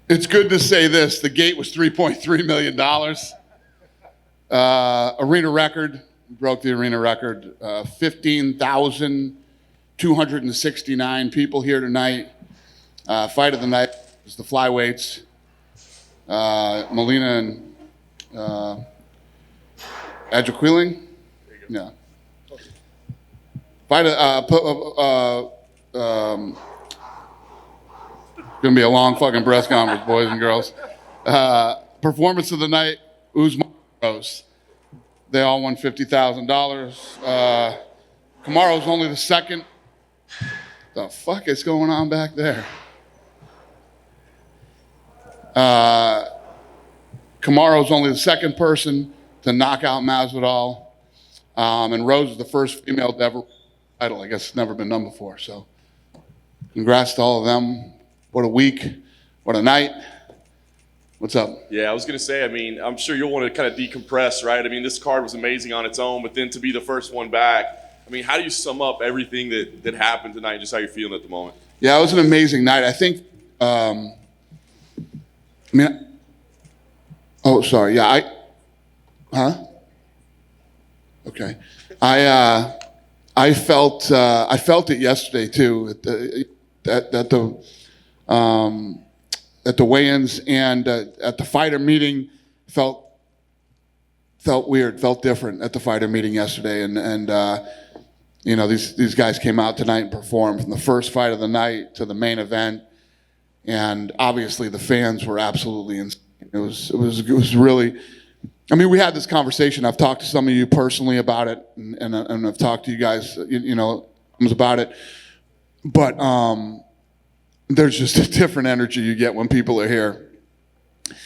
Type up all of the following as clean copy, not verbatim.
It's good to say this. The gate was $3.3 million. Arena record, broke the arena record. 15,269 people here tonight. Fight of the night was the flyweights. Molina and Adjaquiling. Yeah. Fight gonna be a long fucking press conference, boys and girls. Performance of the night, Usman Rose. They all won $50,000. Kamaru's only the second. The fuck is going on back there? Kamaru's only the second person to knock out Masvidal. And Rose is the first female to ever title. I guess it's never been done before. So congrats to all of them. What a week. What a night. What's up? Yeah, I was going to say, I mean, I'm sure you'll want to kind of decompress, right? I mean, this card was amazing on its own, but then to be the first one back, I mean, how do you sum up everything that happened tonight and just how you're feeling at the moment? Yeah, it was an amazing night. I think, oh, sorry. Yeah, Okay. I felt it yesterday too at the weigh-ins and at the fighter meeting. Felt weird, felt different at the fighter meeting yesterday, and you know, these guys came out tonight and performed from the first fight of the night to the main event, and obviously the fans were absolutely insane. It was really. I mean, we had this conversation. I've talked to some of you personally about it, and I've talked to you guys, you know, about it. But there's just a different energy you get when people are here.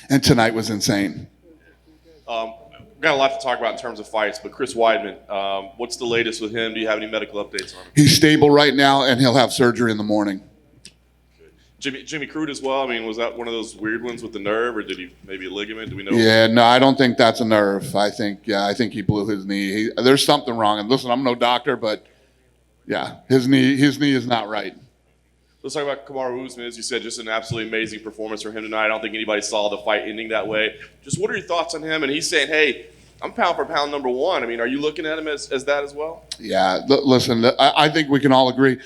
And tonight was insane. We've got a lot to talk about in terms of fights, but Chris Weidman, what's the latest with him? Do you have any medical updates on him? He's stable right now, and he'll have surgery in the morning. Jimmy Crute as well. I mean, was that one of those weird ones with the nerve, or did he maybe a ligament? Do we know? Yeah, no, I don't think that's a nerve. I think he blew his knee. There's something wrong. And listen, I'm no doctor, but yeah, his knee is not right. Let's talk about Kamaru Usman. As you said, just an absolutely amazing performance for him tonight. I don't think anybody saw the fight ending that way. Just what are your thoughts on him? And he's saying, hey, I'm pound for pound number one. I mean, are you looking at him as that as well? Yeah, listen, I think we can all agree.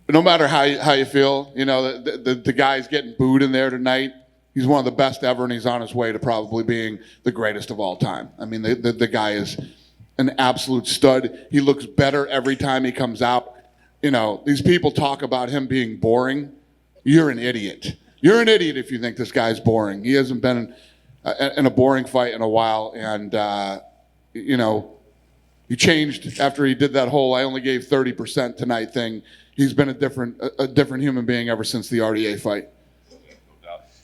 No matter how you feel, you know, the guy's getting booed in there tonight. He's one of the best ever, and he's on his way to probably being the greatest of all time. I mean, the guy is an absolute stud. He looks better every time he comes out. You know, these people talk about him being boring. You're an idiot. You're an idiot if you think this guy's boring. He hasn't been in a boring fight in a while, and, you know, he changed after he did that whole I only gave 30% tonight thing. He's been a different human being ever since the RDA fight. No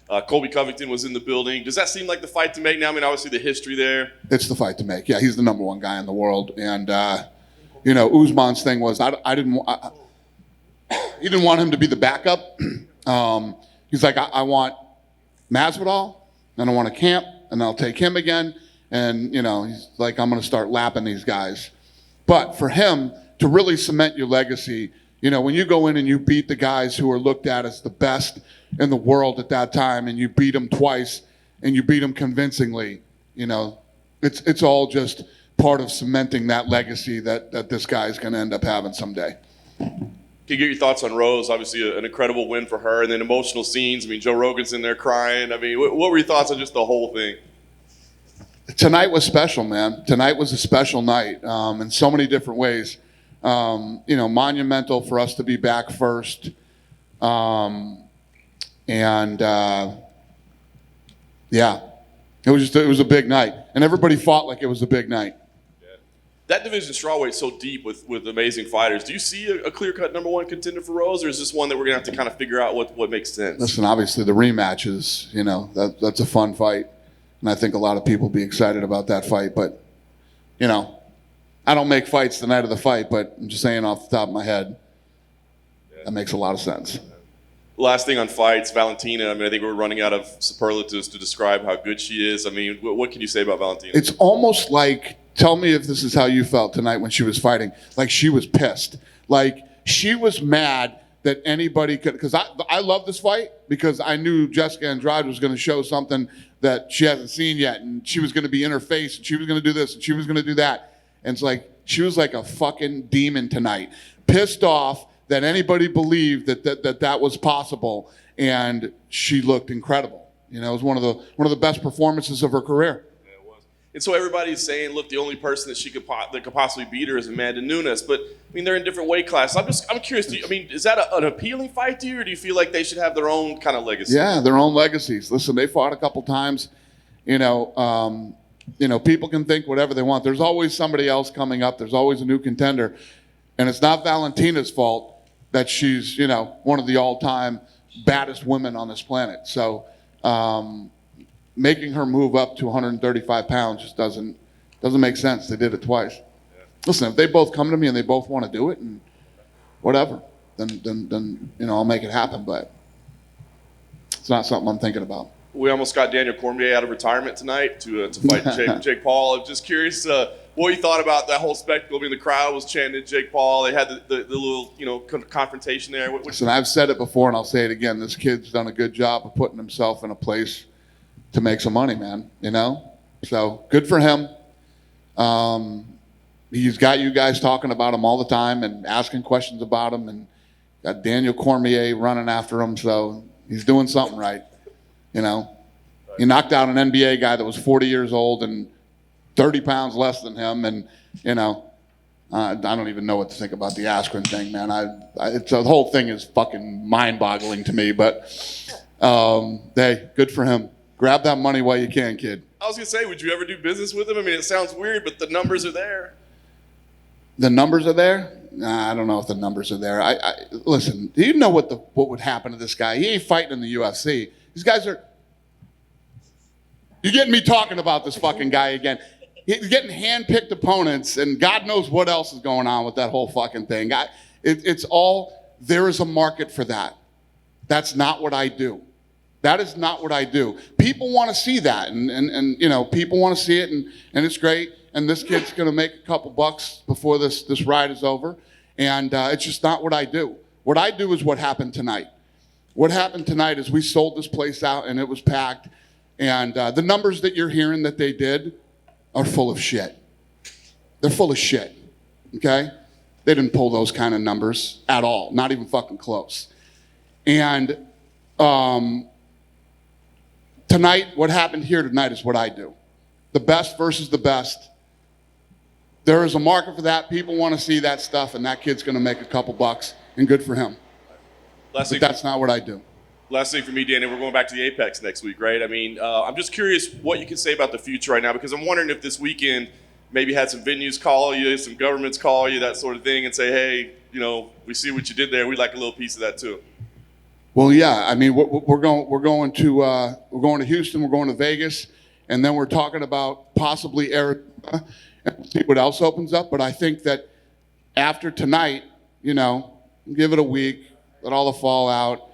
doubt. Colby Covington was in the building. Does that seem like the fight to make now? I mean, obviously the history there. It's the fight to make. Yeah, he's the number one guy in the world. And, you know, Usman's thing was he didn't want him to be the backup. He's like, I want Masvidal, then I want a camp, and I'll take him again. And, you know, he's like, I'm going to start lapping these guys. But for him to really cement your legacy, you know, when you go in and you beat the guys who are looked at as the best in the world at that time, and you beat them twice, and you beat them convincingly, you know, it's all just part of cementing that legacy that this guy's going to end up having someday. Can you get your thoughts on Rose? Obviously an incredible win for her, and then emotional scenes. I mean, Joe Rogan's in there crying. I mean, what were your thoughts on just the whole thing? Tonight was special, man. Tonight was a special night in so many different ways. You know, monumental for us to be back first. Yeah, it was a big night, and everybody fought like it was a big night. Yeah. That division strawweight so deep with amazing fighters. Do you see a clear-cut number one contender for Rose, or is this one that we're gonna have to kind of figure out what makes sense? Listen, obviously the rematch is, you know, that's a fun fight, and I think a lot of people will be excited about that fight. But, you know, I don't make fights the night of the fight, but I'm just saying off the top of my head, that makes a lot of sense. Last thing on fights, Valentina. I mean, I think we're running out of superlatives to describe how good she is. I mean, what can you say about Valentina? It's almost like, tell me if this is how you felt tonight when she was fighting. Like she was pissed. Like she was mad that anybody could, because I love this fight because I knew Jessica Andrade was going to show something that she hasn't seen yet, and she was going to be in her face, and she was going to do this, and she was going to do that. And it's like, she was like a fucking demon tonight. Pissed off that anybody believed that was possible, and she looked incredible. You know, it was one of the best performances of her career. Yeah, it was. And so everybody's saying, look, the only person that could possibly beat her is Amanda Nunes. But I mean, they're in different weight classes. I'm curious. Is that an appealing fight to you, or do you feel like they should have their own kind of legacy? Yeah, their own legacies. Listen, they fought a couple times. You know, people can think whatever they want. There's always somebody else coming up. There's always a new contender, and it's not Valentina's fault that she's, you know, one of the all-time baddest women on this planet. So making her move up to 135 pounds just doesn't make sense. They did it twice. Yeah. Listen, if they both come to me and they both want to do it and whatever, then you know, I'll make it happen. But it's not something I'm thinking about. We almost got Daniel Cormier out of retirement tonight to fight Jake Paul. I'm just curious what you thought about that whole spectacle. I mean, the crowd was chanting Jake Paul. They had the little, you know, confrontation there. Listen, I've said it before and I'll say it again. This kid's done a good job of putting himself in a place to make some money, man. You know? So good for him. He's got you guys talking about him all the time and asking questions about him, and got Daniel Cormier running after him. So he's doing something right. You know, he knocked out an NBA guy that was 40 years old and 30 pounds less than him. And, you know, I don't even know what to think about the Askren thing, man. The whole thing is fucking mind-boggling to me. But, hey, good for him. Grab that money while you can, kid. I was going to say, would you ever do business with him? I mean, it sounds weird, but the numbers are there. The numbers are there? Nah, I don't know if the numbers are there. Listen, do you know what would happen to this guy? He ain't fighting in the UFC. These guys are... You're getting me talking about this fucking guy again. He's getting hand-picked opponents, and God knows what else is going on with that whole fucking thing. It's all... There is a market for that. That's not what I do. That is not what I do. People want to see that, and you know, people want to see it, and it's great. And this kid's going to make a couple bucks before this ride is over. And it's just not what I do. What I do is what happened tonight. What happened tonight is we sold this place out and it was packed. And the numbers that you're hearing that they did are full of shit. They're full of shit, okay? They didn't pull those kind of numbers at all, not even fucking close. And tonight, what happened here tonight is what I do. The best versus the best. There is a market for that. People want to see that stuff, and that kid's going to make a couple bucks, and good for him. But that's not what I do. Last thing for me, Danny, we're going back to the Apex next week, right? I mean, I'm just curious what you can say about the future right now, because I'm wondering if this weekend maybe had some venues call you, some governments call you, that sort of thing, and say, hey, you know, we see what you did there. We'd like a little piece of that too. Well, yeah. I mean, we're going to Houston. We're going to Vegas, and then we're talking about possibly Arizona, and we'll see what else opens up. But I think that after tonight, you know, give it a week, let all the fallout.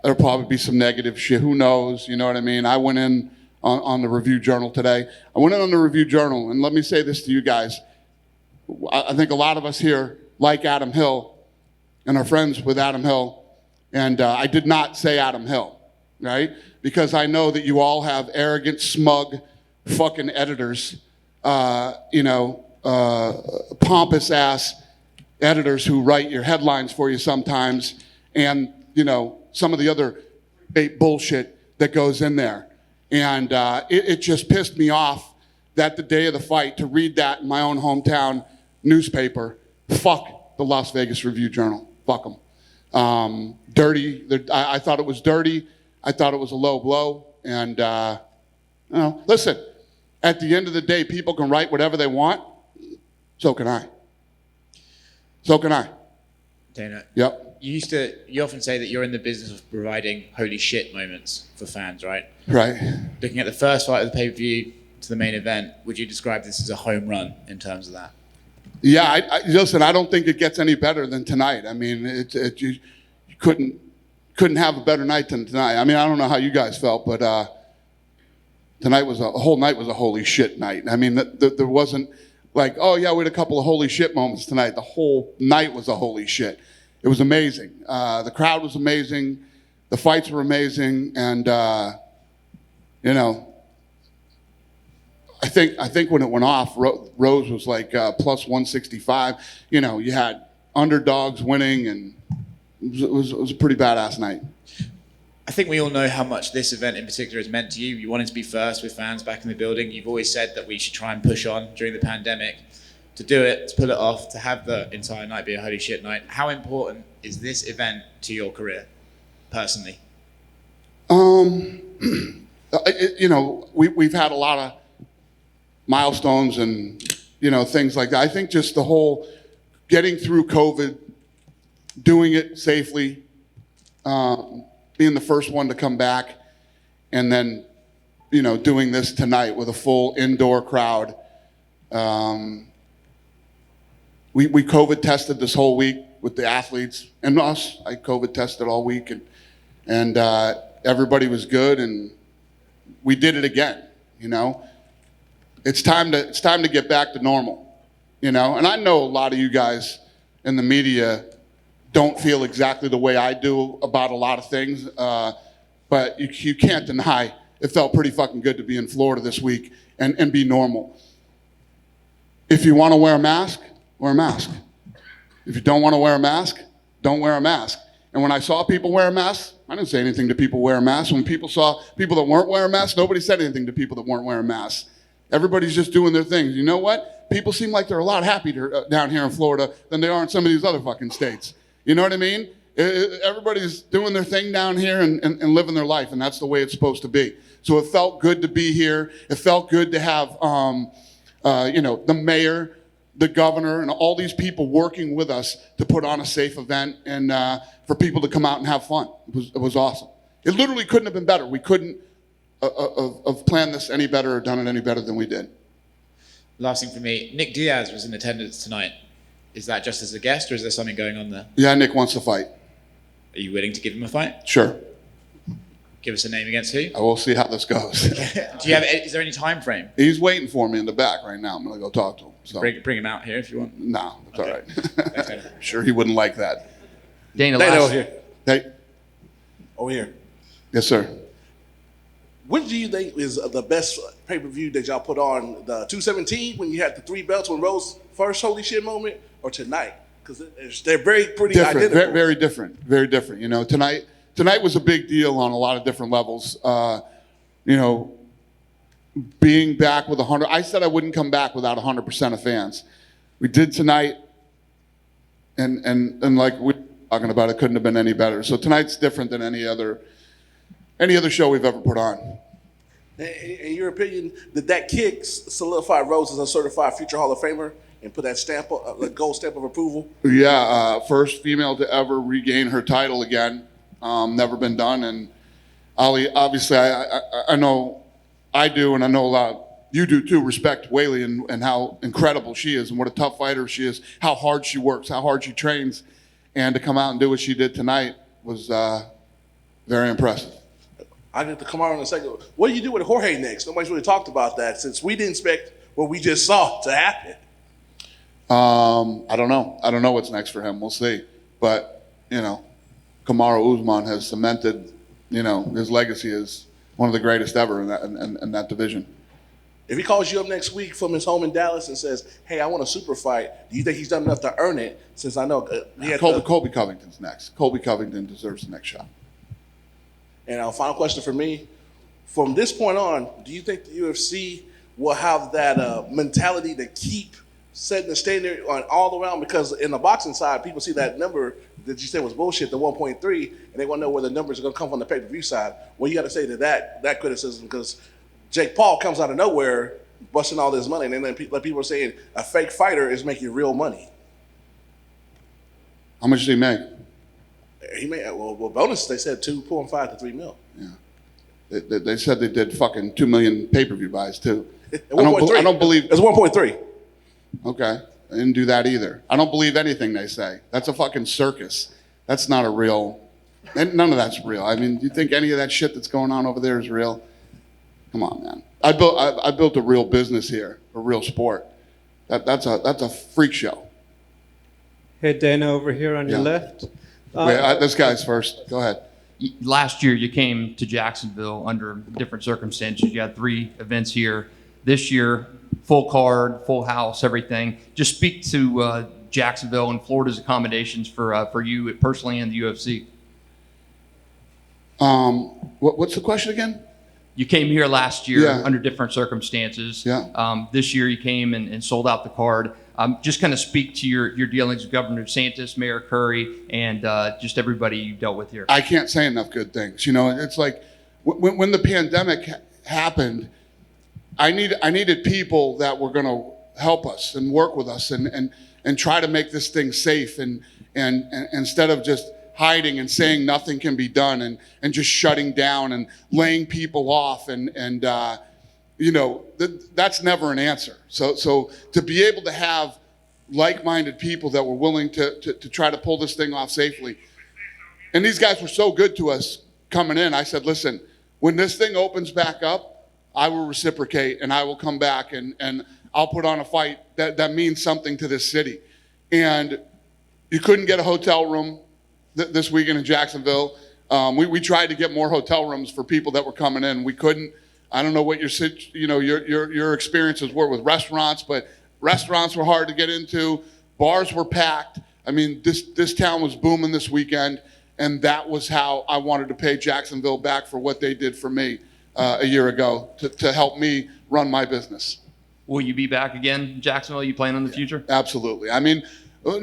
There'll probably be some negative shit. Who knows? You know what I mean? I went in on the Review Journal today. I went in on the Review Journal, and let me say this to you guys. I think a lot of us here like Adam Hill and are friends with Adam Hill. And I did not say Adam Hill, right? Because I know that you all have arrogant, smug, fucking editors, pompous ass editors who write your headlines for you sometimes, and, you know, some of the other bullshit that goes in there. And it just pissed me off that the day of the fight to read that in my own hometown newspaper. Fuck the Las Vegas Review Journal. Fuck them. Dirty. I thought it was dirty. I thought it was a low blow. And, you know, listen, at the end of the day, people can write whatever they want. So can I. So can I. Dana. Yep. You often say that you're in the business of providing holy shit moments for fans, right? Right. Looking at the first fight of the pay-per-view to the main event, would you describe this as a home run in terms of that? Yeah, listen, I don't think it gets any better than tonight. I mean, you couldn't have a better night than tonight. I mean, I don't know how you guys felt, but whole night was a holy shit night. I mean, there wasn't like, oh yeah, we had a couple of holy shit moments tonight. The whole night was a holy shit. It was amazing. The crowd was amazing. The fights were amazing. And, I think when it went off, Rose was like plus 165. You had underdogs winning, and it was a pretty badass night. I think we all know how much this event in particular has meant to you. You wanted to be first with fans back in the building. You've always said that we should try and push on during the pandemic. To do it, to pull it off, to have the entire night be a holy shit night. How important is this event to your career, personally? We've had a lot of milestones and, things like that. I think just the whole getting through COVID, doing it safely, being the first one to come back, and then, doing this tonight with a full indoor crowd. We COVID tested this whole week with the athletes and us. I COVID tested all week, and everybody was good, and we did it again. It's time to get back to normal. And I know a lot of you guys in the media don't feel exactly the way I do about a lot of things, but you can't deny it felt pretty fucking good to be in Florida this week and be normal. If you want to wear a mask, wear a mask. If you don't want to wear a mask, don't wear a mask. And when I saw people wear masks, I didn't say anything to people wear masks. When people saw people that weren't wearing masks, nobody said anything to people that weren't wearing masks. Everybody's just doing their things. You know what? People seem like they're a lot happier down here in Florida than they are in some of these other fucking states. You know what I mean? Everybody's doing their thing down here and living their life, and that's the way it's supposed to be. So it felt good to be here. It felt good to have, the mayor, the governor, and all these people working with us to put on a safe event and for people to come out and have fun. It was awesome. It literally couldn't have been better. We couldn't have planned this any better or done it any better than we did. Last thing for me, Nick Diaz was in attendance tonight. Is that just as a guest, or is there something going on there? Yeah, Nick wants to fight. Are you willing to give him a fight? Sure. Give us a name against who? I will see how this goes. Is there any time frame? He's waiting for me in the back right now. I'm going to go talk to him. So. Bring him out here if you want. No, it's Okay. all right. Okay. Sure, he wouldn't like that. Dana, over here. Hey, Over here. yes, sir. Which do you think is the best pay-per-view that y'all put on? The 217 when you had the 3 belts when Rose first holy shit moment, or tonight? Because they're pretty Different, identical. very different, very different. Tonight was a big deal on a lot of different levels. Being back with 100. I said I wouldn't come back without 100% of fans. We did tonight, and like we were talking about, it couldn't have been any better. So tonight's different than any other show we've ever put on. In your opinion, did that kick solidify Rose as a certified future Hall of Famer and put that stamp, the gold stamp of approval? Yeah, first female to ever regain her title again. Never been done, and Ali, obviously, I know I do, and I know a lot you do too, respect Weili and how incredible she is and what a tough fighter she is, how hard she works, how hard she trains, and to come out and do what she did tonight was very impressive. I get to Kamaru in a second. What do you do with Jorge next? Nobody's really talked about that since we didn't expect what we just saw to happen. I don't know. I don't know what's next for him. We'll see. But, Kamaru Usman has cemented, his legacy as one of the greatest ever in that division. If he calls you up next week from his home in Dallas and says, "Hey, I want a super fight," do you think he's done enough to earn it? Since I know he had Colby Covington's next. Colby Covington deserves the next shot. And our final question for me, from this point on, do you think the UFC will have that mentality to keep setting the standard on all around? Because in the boxing side, people see that number that you said was bullshit, the 1.3, and they want to know where the numbers are going to come from the pay-per-view side. What you got to say to that criticism? Because Jake Paul comes out of nowhere busting all this money, and then like people are saying a fake fighter is making real money. How much did he make? He made bonus. They said 2.5 to 3 mil. Yeah, they said they did fucking 2 million pay-per-view buys too. I 1.3. don't believe. It's 1.3. Okay, I didn't do that either. I don't believe anything they say. That's a fucking circus. That's not a real. And none of that's real. I mean, do you think any of that shit that's going on over there is real? Come on, man. I built a real business here, a real sport. That's a freak show. Hey, Dana, over here on your Yeah. left. Wait, this guy's first. Go ahead. Last year you came to Jacksonville under different circumstances. You had 3 events here. This year, full card, full house, everything. Just speak to Jacksonville and Florida's accommodations for you personally and the UFC. What's the question again? You came here last year Yeah. under different circumstances. Yeah. This year you came and sold out the card. Just kind of speak to your dealings with Governor DeSantis, Mayor Curry, and just everybody you dealt with here. I can't say enough good things. You know, it's like when the pandemic happened, I needed people that were going to help us and work with us and try to make this thing safe and instead of just hiding and saying nothing can be done and just shutting down and laying people off and you know, that's never an answer. So to be able to have like-minded people that were willing to try to pull this thing off safely. And these guys were so good to us coming in. I said, listen, when this thing opens back up, I will reciprocate and I will come back and I'll put on a fight that means something to this city. And you couldn't get a hotel room this weekend in Jacksonville. We tried to get more hotel rooms for people that were coming in. We couldn't. I don't know what your experiences were with restaurants, but restaurants were hard to get into. Bars were packed. I mean, this town was booming this weekend, and that was how I wanted to pay Jacksonville back for what they did for me a year ago to help me run my business. Will you be back again in Jacksonville? You plan on the future? Absolutely. I mean,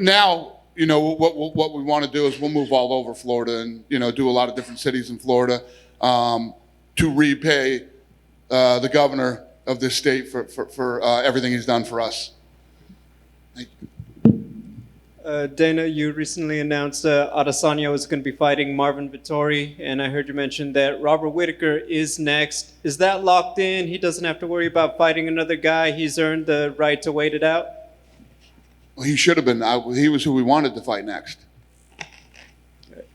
now, you know, what we want to do is we'll move all over Florida and, you know, do a lot of different cities in Florida to repay the governor of this state for everything he's done for us. Thank you. Dana, you recently announced Adesanya was going to be fighting Marvin Vettori, and I heard you mention that Robert Whittaker is next. Is that locked in? He doesn't have to worry about fighting another guy. He's earned the right to wait it out? Well, he should have been. He was who we wanted to fight next.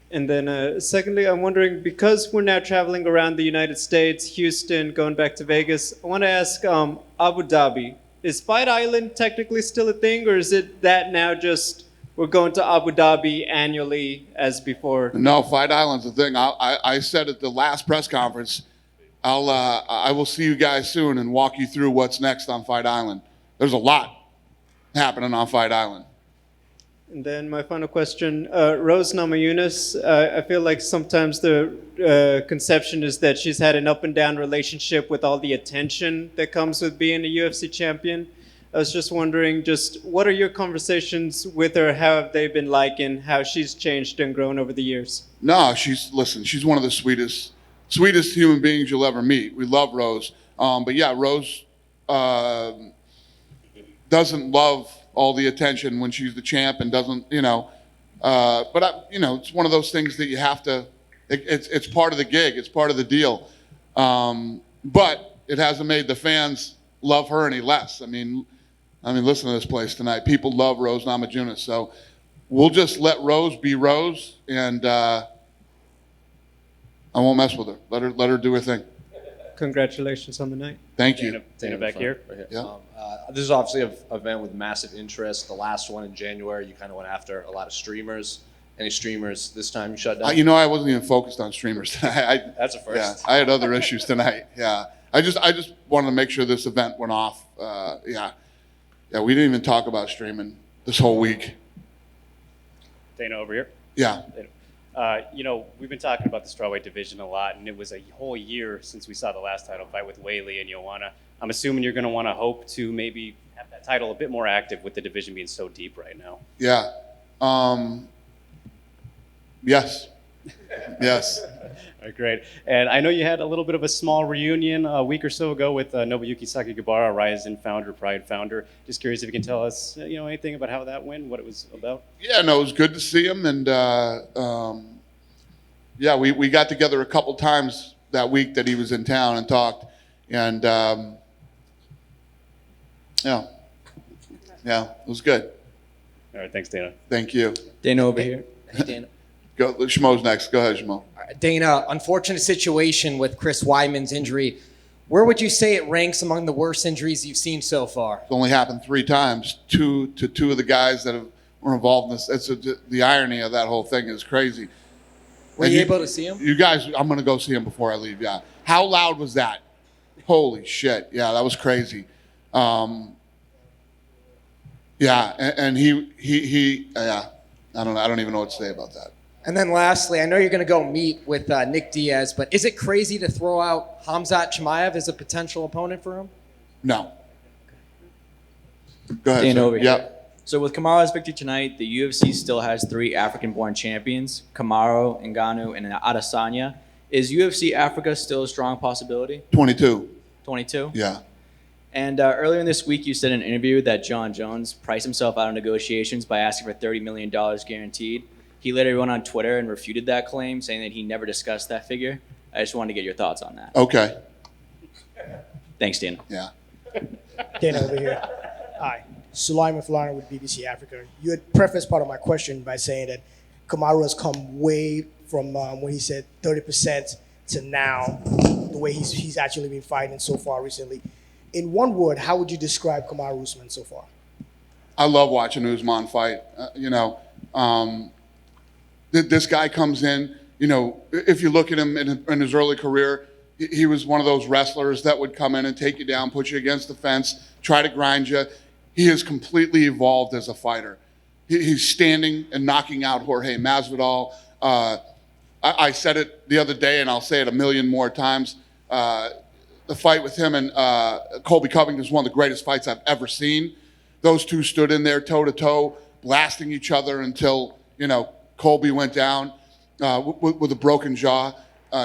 And then secondly, I'm wondering, because we're now traveling around the United States, Houston, going back to Vegas, I want to ask Abu Dhabi, is Fight Island technically still a thing, or is it that now just we're going to Abu Dhabi annually as before? No, Fight Island's a thing. I said at the last press conference, I will see you guys soon and walk you through what's next on Fight Island. There's a lot happening on Fight Island. And then my final question, Rose Namajunas, I feel like sometimes the conception is that she's had an up and down relationship with all the attention that comes with being a UFC champion. I was just wondering, what are your conversations with her? How have they been like, and how she's changed and grown over the years? No, she's one of the sweetest human beings you'll ever meet. We love Rose. But yeah, Rose doesn't love all the attention when she's the champ and doesn't, you know, it's one of those things that you have to, it's part of the gig. It's part of the deal. But it hasn't made the fans love her any less. I mean, listen to this place tonight. People love Rose Namajunas. So we'll just let Rose be Rose, and I won't mess with her. Let her do her thing. Congratulations on the night. Thank you. Dana back here. Right here. Yeah. This is obviously an event with massive interest. The last one in January, you kind of went after a lot of streamers. Any streamers this time you shut down? I wasn't even focused on streamers tonight. That's a first. Yeah, I had other issues tonight. Yeah, I just wanted to make sure this event went off. Yeah, we didn't even talk about streaming this whole week. Dana over here. Yeah. We've been talking about the strawweight division a lot, and it was a whole year since we saw the last title fight with Weili and Joanna. I'm assuming you're going to want to hope to maybe have that title a bit more active with the division being so deep right now. Yeah. Yes. Yes. All right, great. And I know you had a little bit of a small reunion a week or so ago with Nobuyuki Sakakibara, Ryzen founder, Pride founder. Just curious if you can tell us, anything about how that went, what it was about. Yeah, no, it was good to see him, and we got together a couple times that week that he was in town and talked, and it was good. All right, thanks, Dana. Thank you. Dana over here. Hey, Dana. Go, Shmo's next. Go ahead, Shmo. Dana, unfortunate situation with Chris Weidman's injury. Where would you say it ranks among the worst injuries you've seen so far? It's only happened 3 times. Two of the guys that have were involved in this. The irony of that whole thing is crazy. Were And you able to see him? You guys, I'm going to go see him before I leave, yeah. How loud was that? Holy shit. Yeah, that was crazy. Yeah, and he yeah, I don't even know what to say about that. And then lastly, I know you're going to go meet with Nick Diaz, but is it crazy to throw out Khamzat Chimaev as a potential opponent for him? No. Go ahead. Dan sir. over here. Yep. So with Kamaru's victory tonight, the UFC still has 3 African-born champions, Kamaru, Ngannou, and Adesanya. Is UFC Africa still a strong possibility? 22. 22? Yeah. And earlier in this week, you said in an interview that John Jones priced himself out of negotiations by asking for $30 million guaranteed. He later went on Twitter and refuted that claim, saying that he never discussed that figure. I just wanted to get your thoughts on that. Okay. Thanks, Dana. Yeah. Dana over here. Hi. Sulaiman Falana with BBC Africa. You had prefaced part of my question by saying that Kamaru has come way from when he said 30% to now, the way he's actually been fighting so far recently. In one word, how would you describe Kamaru Usman so far? I love watching Usman fight. This guy comes in, if you look at him in his early career, he was one of those wrestlers that would come in and take you down, put you against the fence, try to grind you. He has completely evolved as a fighter. He's standing and knocking out Jorge Masvidal. I said it the other day, and I'll say it a million more times. The fight with him and Colby Covington is one of the greatest fights I've ever seen. Those two stood in there toe-to-toe, blasting each other until, Colby went down with a broken jaw.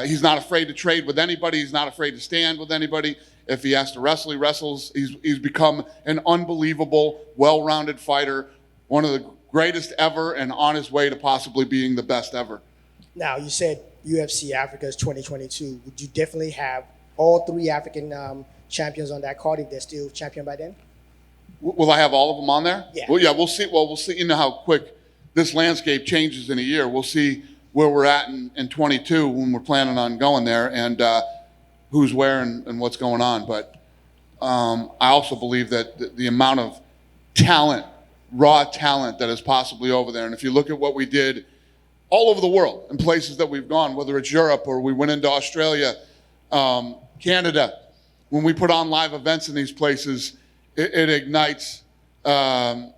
He's not afraid to trade with anybody. He's not afraid to stand with anybody. If he has to wrestle, he wrestles. He's become an unbelievable, well-rounded fighter, one of the greatest ever, and on his way to possibly being the best ever. Now, you said UFC Africa is 2022. Would you definitely have all 3 African champions on that card if they're still champion by then? Will I have all of them on there? Yeah. Well, yeah, we'll see. Well, we'll see. You know how quick this landscape changes in a year. We'll see where we're at in 22 when we're planning on going there, and who's where and what's going on. But I also believe that the amount of talent, raw talent that is possibly over there, and if you look at what we did all over the world in places that we've gone, whether it's Europe or we went into Australia, Canada, when we put on live events in these places, it ignites, training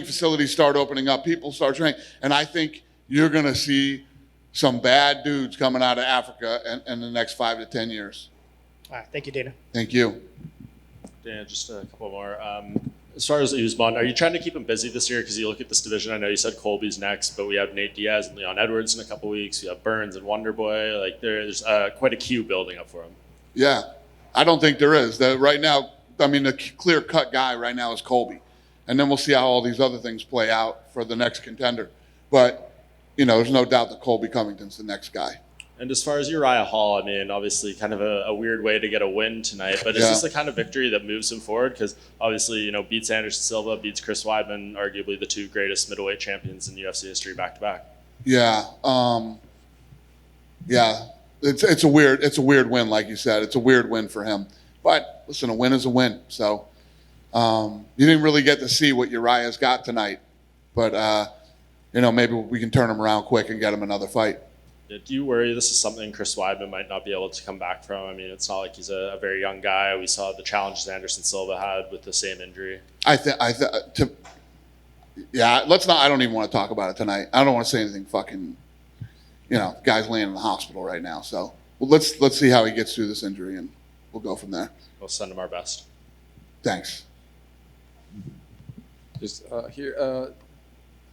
facilities start opening up, people start training, and I think you're going to see some bad dudes coming out of Africa in the next 5 to 10 years. All right, thank you, Dana. Thank you. Dan, just a couple more. As far as Usman, are you trying to keep him busy this year? Because you look at this division, I know you said Colby's next, but we have Nate Diaz and Leon Edwards in a couple weeks. We have Burns and Wonderboy. Like there's quite a queue building up for him. Yeah, I don't think there is. Right now, the clear-cut guy right now is Colby. And then we'll see how all these other things play out for the next contender. But, there's no doubt that Colby Covington's the next guy. And as far as Uriah Hall, obviously kind of a weird way to get a win tonight, but is this the kind of victory that moves him forward? Because obviously, beats Anderson Silva, beats Chris Weidman, arguably the 2 greatest middleweight champions in UFC history back-to-back. Yeah. It's a weird win, like you said. It's a weird win for him. But listen, a win is a win. So you didn't really get to see what Uriah's got tonight. But, maybe we can turn him around quick and get him another fight. Do you worry this is something Chris Weidman might not be able to come back from? It's not like he's a very young guy. We saw the challenges Anderson Silva had with the same injury. I don't even want to talk about it tonight. I don't want to say anything fucking, guy's laying in the hospital right now. So let's see how he gets through this injury and we'll go from there. We'll send him our best. Thanks. Just here,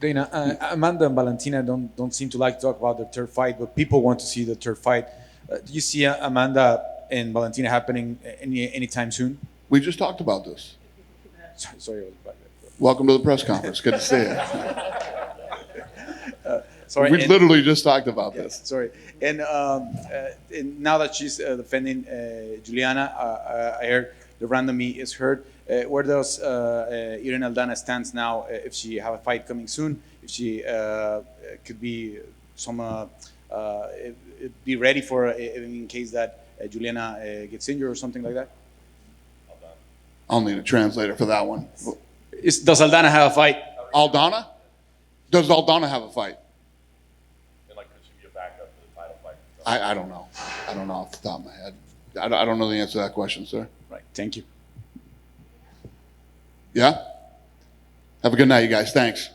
Dana, Amanda and Valentina don't seem to like to talk about their third fight, but people want to see the third fight. Do you see Amanda and Valentina happening anytime soon? We just talked about this. Sorry. Welcome to the press conference. Good to see you. Sorry, we literally just talked about this. Sorry. And now that she's defending Juliana, I heard the random meet is hurt. Where does Irene Aldana stands now? If she have a fight coming soon, if she could be be ready for in case that Juliana gets injured or something like that. I'll need a translator for that one. Does Aldana have a fight Aldana? Does Aldana have a fight? And like, could she be a backup for the title fight? I don't know. I don't know off the top of my head. I don't know the answer to that question, sir. Right. Thank you. Yeah? Have a good night, you guys. Thanks.